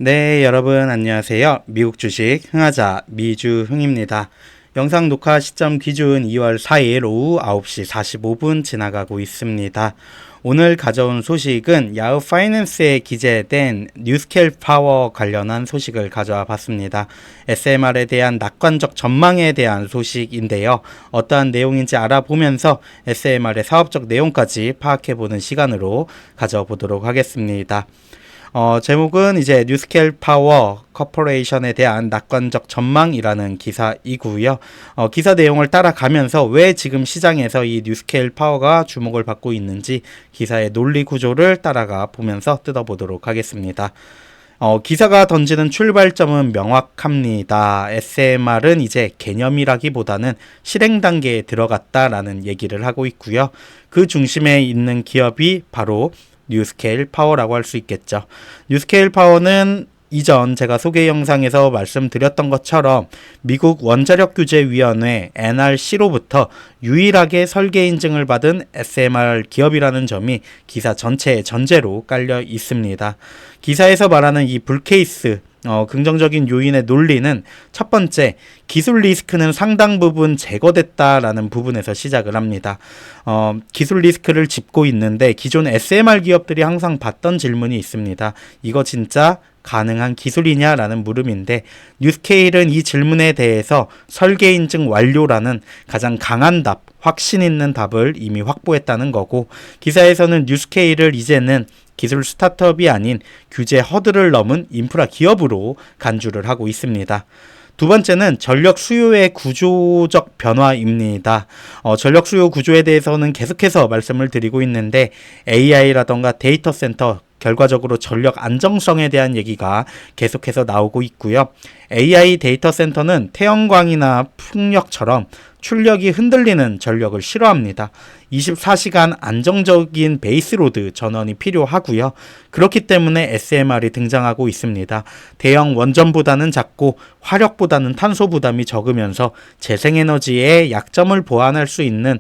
네, 여러분 안녕하세요. 미국 주식 흥하자 미주흥입니다. 영상 녹화 시점 기준 2월 4일 오후 9시 45분 지나가고 있습니다. 오늘 가져온 소식은 야후 파이낸스에 기재된 뉴스케일 파워 관련한 소식을 가져와 봤습니다. SMR에 대한 낙관적 전망에 대한 소식인데요. 어떠한 내용인지 알아보면서 SMR의 사업적 내용까지 파악해보는 시간으로 가져보도록 하겠습니다. 제목은 이제 뉴스케일 파워 커퍼레이션에 대한 낙관적 전망이라는 기사이고요. 기사 내용을 따라가면서 왜 지금 시장에서 이 뉴스케일 파워가 주목을 받고 있는지 기사의 논리 구조를 따라가 보면서 뜯어보도록 하겠습니다. 기사가 던지는 출발점은 명확합니다. SMR은 이제 개념이라기보다는 실행 단계에 들어갔다라는 얘기를 하고 있고요. 그 중심에 있는 기업이 바로 뉴스케일 파워라고 할 수 있겠죠. 뉴스케일 파워는 이전 제가 소개 영상에서 말씀드렸던 것처럼 미국 원자력규제위원회 NRC로부터 유일하게 설계 인증을 받은 SMR 기업이라는 점이 기사 전체의 전제로 깔려 있습니다. 기사에서 말하는 이 불케이스 긍정적인 요인의 논리는 첫 번째, 기술 리스크는 상당 부분 제거됐다라는 부분에서 시작을 합니다. 기술 리스크를 짚고 있는데 기존 SMR 기업들이 항상 받던 질문이 있습니다. 이거 진짜 가능한 기술이냐라는 물음인데 뉴스케일은 이 질문에 대해서 설계 인증 완료라는 가장 강한 답, 확신 있는 답을 이미 확보했다는 거고, 기사에서는 뉴스케일을 이제는 기술 스타트업이 아닌 규제 허들을 넘은 인프라 기업으로 간주를 하고 있습니다. 두 번째는 전력 수요의 구조적 변화입니다. 전력 수요 구조에 대해서는 계속해서 말씀을 드리고 있는데 AI라던가 데이터 센터, 결과적으로 전력 안정성에 대한 얘기가 계속해서 나오고 있고요. AI 데이터 센터는 태양광이나 풍력처럼 출력이 흔들리는 전력을 싫어합니다. 24시간 안정적인 베이스로드 전원이 필요하고요. 그렇기 때문에 SMR이 등장하고 있습니다. 대형 원전보다는 작고 화력보다는 탄소 부담이 적으면서 재생에너지의 약점을 보완할 수 있는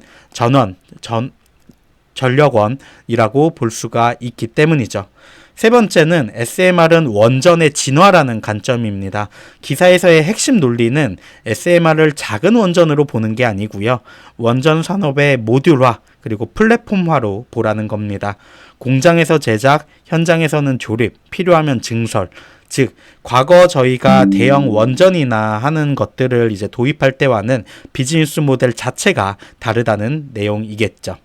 전력원이라고 볼 수가 있기 때문이죠. 세 번째는 SMR은 원전의 진화라는 관점입니다. 기사에서의 핵심 논리는 SMR을 작은 원전으로 보는 게 아니고요. 원전 산업의 모듈화 그리고 플랫폼화로 보라는 겁니다. 공장에서 제작, 현장에서는 조립, 필요하면 증설. 즉, 과거 저희가 대형 원전이나 하는 것들을 이제 도입할 때와는 비즈니스 모델 자체가 다르다는 내용이겠죠.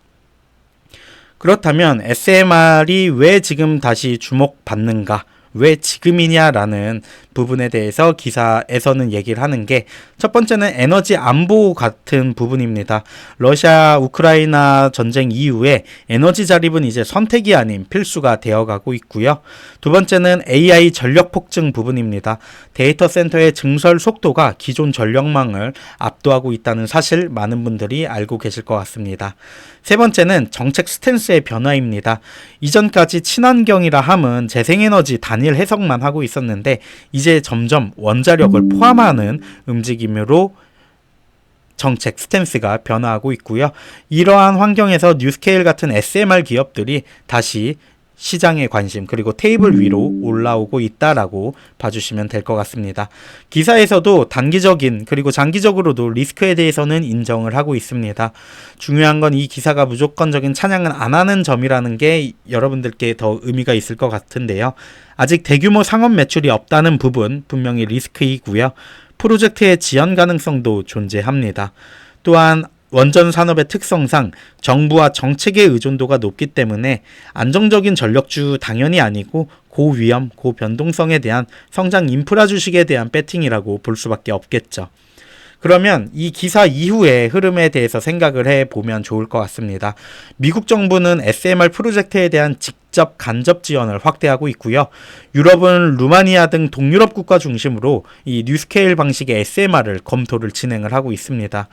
그렇다면 SMR이 왜 지금 다시 주목받는가? 왜 지금이냐라는 부분에 대해서 기사에서는 얘기를 하는 게, 첫 번째는 에너지 안보 같은 부분입니다. 러시아 우크라이나 전쟁 이후에 에너지 자립은 이제 선택이 아닌 필수가 되어가고 있고요. 두 번째는 AI 전력 폭증 부분입니다. 데이터 센터의 증설 속도가 기존 전력망을 압도하고 있다는 사실 많은 분들이 알고 계실 것 같습니다. 세 번째는 정책 스탠스의 변화입니다. 이전까지 친환경이라 함은 재생에너지 단일 해석만 하고 있었는데 이제 점점 원자력을 포함하는 움직임으로 정책 스탠스가 변화하고 있고요. 이러한 환경에서 뉴스케일 같은 SMR 기업들이 다시 시장의 관심 그리고 테이블 위로 올라오고 있다라고 봐주시면 될 것 같습니다. 기사에서도 단기적인 그리고 장기적으로도 리스크에 대해서는 인정을 하고 있습니다. 중요한 건 이 기사가 무조건적인 찬양은 안 하는 점이라는 게 여러분들께 더 의미가 있을 것 같은데요. 아직 대규모 상업 매출이 없다는 부분 분명히 리스크이고요. 프로젝트의 지연 가능성도 존재합니다. 또한 원전 산업의 특성상 정부와 정책의 의존도가 높기 때문에 안정적인 전력주 당연히 아니고 고위험, 고변동성에 대한 성장 인프라 주식에 대한 배팅이라고 볼 수밖에 없겠죠. 그러면 이 기사 이후의 흐름에 대해서 생각을 해보면 좋을 것 같습니다. 미국 정부는 SMR 프로젝트에 대한 직접 간접 지원을 확대하고 있고요. 유럽은 루마니아 등 동유럽 국가 중심으로 이 뉴스케일 방식의 SMR을 검토를 진행을 하고 있습니다.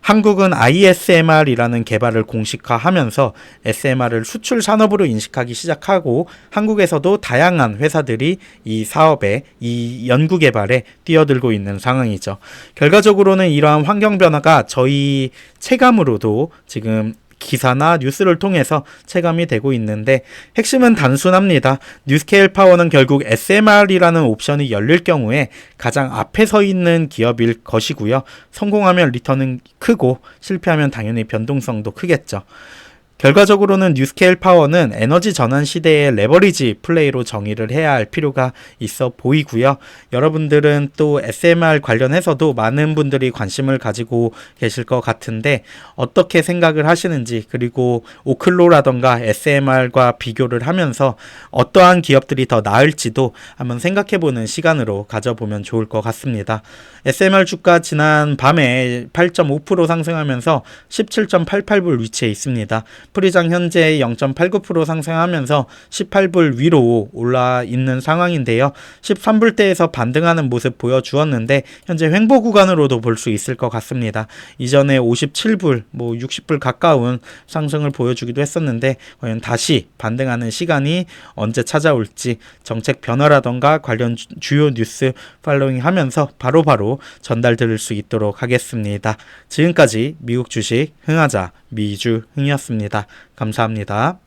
한국은 ISMR이라는 개발을 공식화하면서 SMR을 수출 산업으로 인식하기 시작하고 한국에서도 다양한 회사들이 이 사업에, 이 연구 개발에 뛰어들고 있는 상황이죠. 결과적으로는 이러한 환경 변화가 저희 체감으로도 지금 기사나 뉴스를 통해서 체감이 되고 있는데 핵심은 단순합니다. 뉴스케일 파워는 결국 SMR이라는 옵션이 열릴 경우에 가장 앞에 서 있는 기업일 것이고요. 성공하면 리턴은 크고 실패하면 당연히 변동성도 크겠죠. 결과적으로는 뉴스케일 파워는 에너지 전환 시대의 레버리지 플레이로 정의를 해야 할 필요가 있어 보이고요. 여러분들은 또 SMR 관련해서도 많은 분들이 관심을 가지고 계실 것 같은데 어떻게 생각을 하시는지, 그리고 오클로라던가 SMR과 비교를 하면서 어떠한 기업들이 더 나을지도 한번 생각해보는 시간으로 가져보면 좋을 것 같습니다. SMR 주가 지난 밤에 8.5% 상승하면서 17.88불 위치해 있습니다. 프리장 현재 0.89% 상승하면서 18불 위로 올라 있는 상황인데요. 13불대에서 반등하는 모습 보여주었는데 현재 횡보 구간으로도 볼 수 있을 것 같습니다. 이전에 57불, 60불 가까운 상승을 보여주기도 했었는데 과연 다시 반등하는 시간이 언제 찾아올지 정책 변화라던가 관련 주요 뉴스 팔로잉 하면서 바로바로 전달 드릴 수 있도록 하겠습니다. 지금까지 미국 주식 흥하자 미주흥이었습니다. 감사합니다.